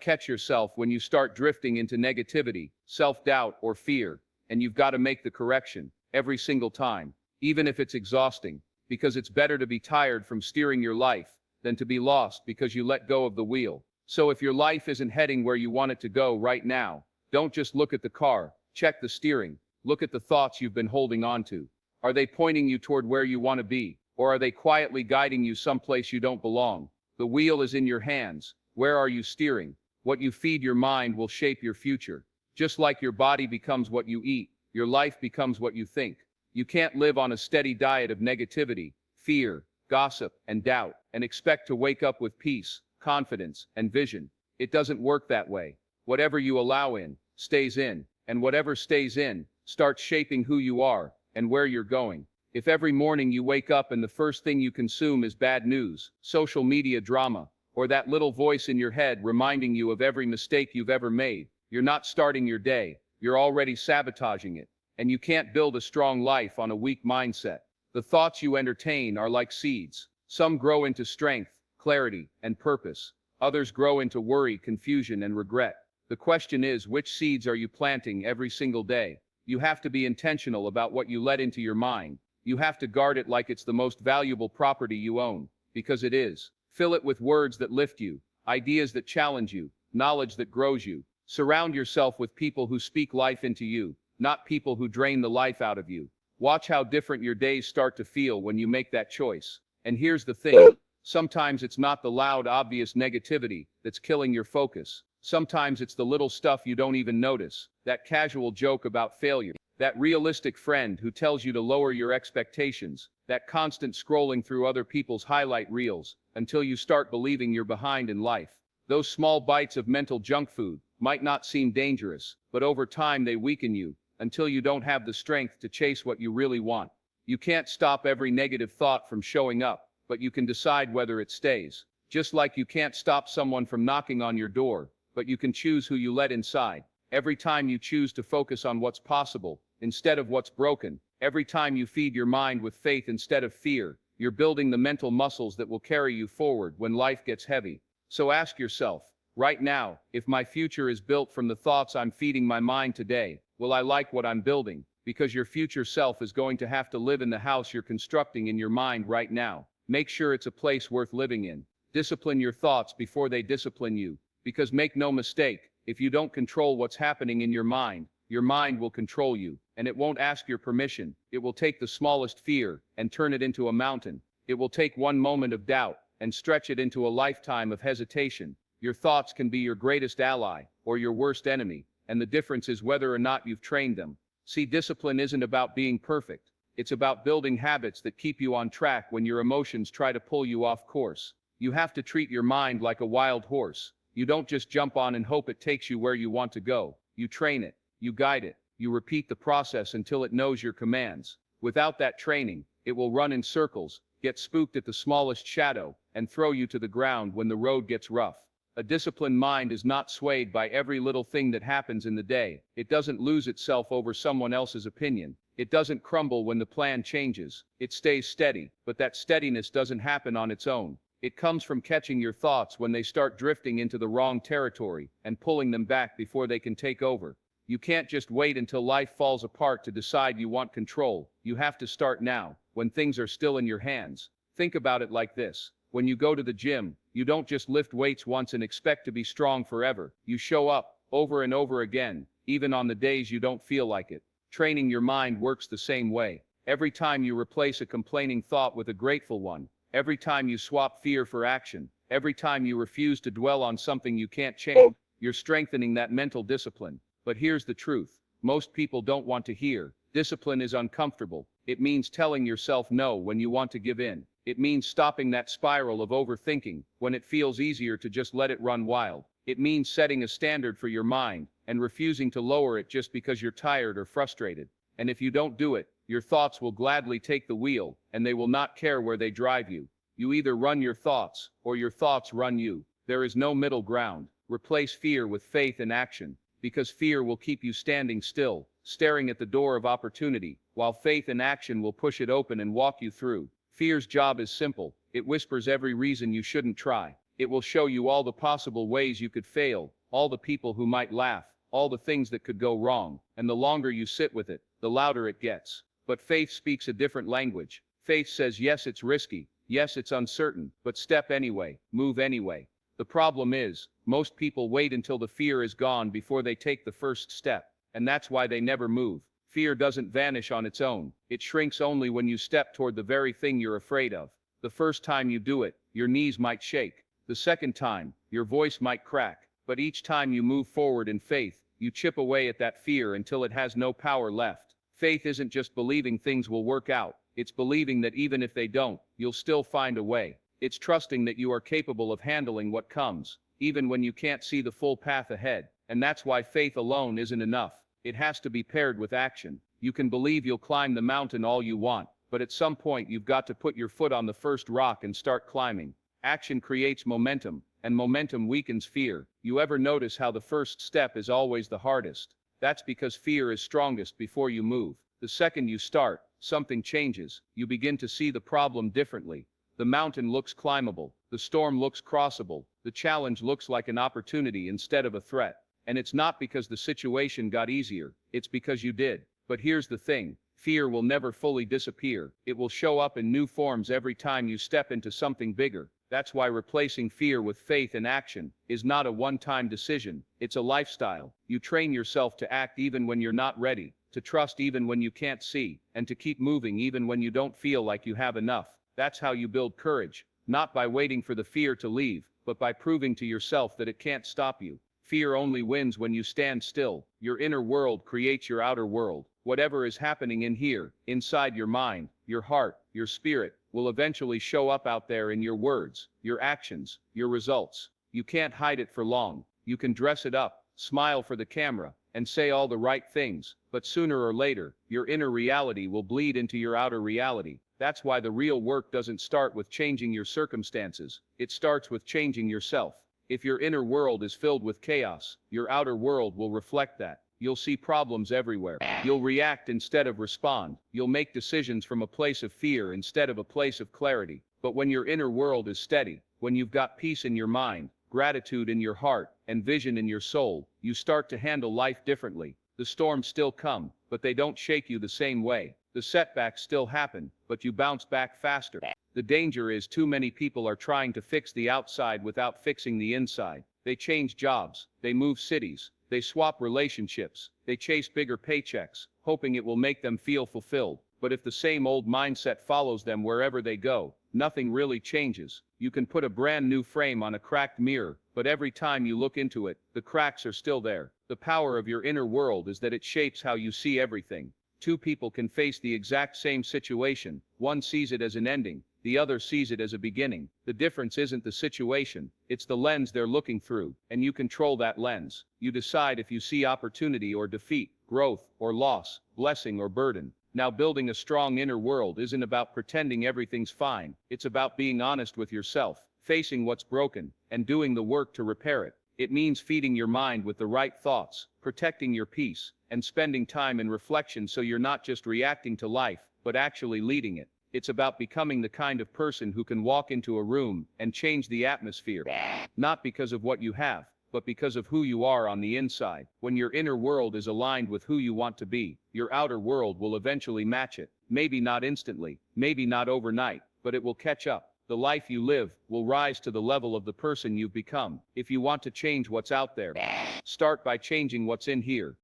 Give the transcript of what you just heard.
Catch yourself when you start drifting into negativity, self-doubt, or fear, and you've got to make the correction every single time, even if it's exhausting, because it's better to be tired from steering your life than to be lost because you let go of the wheel. So if your life isn't heading where you want it to go right now, don't just look at the car, check the steering, look at the thoughts you've been holding on to. Are they pointing you toward where you want to be, or are they quietly guiding you someplace you don't belong? The wheel is in your hands. Where are you steering? What you feed your mind will shape your future. Just like your body becomes what you eat, your life becomes what you think. You can't live on a steady diet of negativity, fear, gossip, and doubt, and expect to wake up with peace, confidence, and vision. It doesn't work that way. Whatever you allow in, stays in, and whatever stays in, starts shaping who you are and where you're going. If every morning you wake up and the first thing you consume is bad news, social media drama, or that little voice in your head reminding you of every mistake you've ever made, you're not starting your day, you're already sabotaging it. And you can't build a strong life on a weak mindset. The thoughts you entertain are like seeds. Some grow into strength, clarity, and purpose. Others grow into worry, confusion, and regret. The question is, which seeds are you planting every single day? You have to be intentional about what you let into your mind. You have to guard it like it's the most valuable property you own, because it is. Fill it with words that lift you, ideas that challenge you, knowledge that grows you. Surround yourself with people who speak life into you, not people who drain the life out of you. Watch how different your days start to feel when you make that choice. And here's the thing. Sometimes it's not the loud, obvious negativity that's killing your focus. Sometimes it's the little stuff you don't even notice. That casual joke about failure. That realistic friend who tells you to lower your expectations. That constant scrolling through other people's highlight reels until you start believing you're behind in life. Those small bites of mental junk food might not seem dangerous, but over time they weaken you until you don't have the strength to chase what you really want. You can't stop every negative thought from showing up, but you can decide whether it stays. Just like you can't stop someone from knocking on your door, but you can choose who you let inside. Every time you choose to focus on what's possible instead of what's broken, every time you feed your mind with faith instead of fear, you're building the mental muscles that will carry you forward when life gets heavy. So ask yourself, right now, if my future is built from the thoughts I'm feeding my mind today, will I like what I'm building? Because your future self is going to have to live in the house you're constructing in your mind right now. Make sure it's a place worth living in. Discipline your thoughts before they discipline you. Because make no mistake, if you don't control what's happening in your mind will control you. And it won't ask your permission. It will take the smallest fear and turn it into a mountain. It will take one moment of doubt and stretch it into a lifetime of hesitation. Your thoughts can be your greatest ally or your worst enemy, and the difference is whether or not you've trained them. See, discipline isn't about being perfect. It's about building habits that keep you on track when your emotions try to pull you off course. You have to treat your mind like a wild horse. You don't just jump on and hope it takes you where you want to go. You train it, you guide it, you repeat the process until it knows your commands. Without that training, it will run in circles, get spooked at the smallest shadow, and throw you to the ground when the road gets rough. A disciplined mind is not swayed by every little thing that happens in the day. It doesn't lose itself over someone else's opinion. It doesn't crumble when the plan changes. It stays steady, but that steadiness doesn't happen on its own. It comes from catching your thoughts when they start drifting into the wrong territory and pulling them back before they can take over. You can't just wait until life falls apart to decide you want control. You have to start now, when things are still in your hands. Think about it like this. When you go to the gym, you don't just lift weights once and expect to be strong forever. You show up, over and over again, even on the days you don't feel like it. Training your mind works the same way. Every time you replace a complaining thought with a grateful one, every time you swap fear for action, every time you refuse to dwell on something you can't change, you're strengthening that mental discipline. But here's the truth. Most people don't want to hear. Discipline is uncomfortable. It means telling yourself no when you want to give in. It means stopping that spiral of overthinking when it feels easier to just let it run wild. It means setting a standard for your mind and refusing to lower it just because you're tired or frustrated. And if you don't do it, your thoughts will gladly take the wheel, and they will not care where they drive you. You either run your thoughts, or your thoughts run you. There is no middle ground. Replace fear with faith and action, because fear will keep you standing still, staring at the door of opportunity, while faith and action will push it open and walk you through. Fear's job is simple. It whispers every reason you shouldn't try. It will show you all the possible ways you could fail, all the people who might laugh, all the things that could go wrong, and the longer you sit with it, the louder it gets. But faith speaks a different language. Faith says yes, it's risky, yes, it's uncertain, but step anyway, move anyway. The problem is, most people wait until the fear is gone before they take the first step, and that's why they never move. Fear doesn't vanish on its own. It shrinks only when you step toward the very thing you're afraid of. The first time you do it, your knees might shake. The second time, your voice might crack. But each time you move forward in faith, you chip away at that fear until it has no power left. Faith isn't just believing things will work out. It's believing that even if they don't, you'll still find a way. It's trusting that you are capable of handling what comes, even when you can't see the full path ahead. And that's why faith alone isn't enough. It has to be paired with action. You can believe you'll climb the mountain all you want, but at some point you've got to put your foot on the first rock and start climbing. Action creates momentum, and momentum weakens fear. You ever notice how the first step is always the hardest? That's because fear is strongest before you move. The second you start, something changes. You begin to see the problem differently. The mountain looks climbable. The storm looks crossable. The challenge looks like an opportunity instead of a threat. And it's not because the situation got easier. It's because you did. But here's the thing. Fear will never fully disappear. It will show up in new forms every time you step into something bigger. That's why replacing fear with faith and action is not a one-time decision. It's a lifestyle. You train yourself to act even when you're not ready, to trust even when you can't see, and to keep moving even when you don't feel like you have enough. That's how you build courage, not by waiting for the fear to leave, but by proving to yourself that it can't stop you. Fear only wins when you stand still. Your inner world creates your outer world. Whatever is happening in here, inside your mind, your heart, your spirit, will eventually show up out there in your words, your actions, your results. You can't hide it for long. You can dress it up, smile for the camera, and say all the right things, but sooner or later, your inner reality will bleed into your outer reality. That's why the real work doesn't start with changing your circumstances. It starts with changing yourself. If your inner world is filled with chaos, your outer world will reflect that. You'll see problems everywhere. You'll react instead of respond. You'll make decisions from a place of fear instead of a place of clarity. But when your inner world is steady, when you've got peace in your mind, gratitude in your heart, and vision in your soul, you start to handle life differently. The storms still come, but they don't shake you the same way. The setbacks still happen, but you bounce back faster. The danger is too many people are trying to fix the outside without fixing the inside. They change jobs, they move cities, they swap relationships, they chase bigger paychecks, hoping it will make them feel fulfilled. But if the same old mindset follows them wherever they go, nothing really changes. You can put a brand new frame on a cracked mirror, but every time you look into it, the cracks are still there. The power of your inner world is that it shapes how you see everything. Two people can face the exact same situation. One sees it as an ending, the other sees it as a beginning. The difference isn't the situation, it's the lens they're looking through, and you control that lens. You decide if you see opportunity or defeat, growth or loss, blessing or burden. Now, building a strong inner world isn't about pretending everything's fine. It's about being honest with yourself, facing what's broken, and doing the work to repair it. It means feeding your mind with the right thoughts, protecting your peace, and spending time in reflection so you're not just reacting to life, but actually leading it. It's about becoming the kind of person who can walk into a room and change the atmosphere. Not because of what you have, but because of who you are on the inside. When your inner world is aligned with who you want to be, your outer world will eventually match it. Maybe not instantly, maybe not overnight, but it will catch up. The life you live will rise to the level of the person you've become. If you want to change what's out there, start by changing what's in here.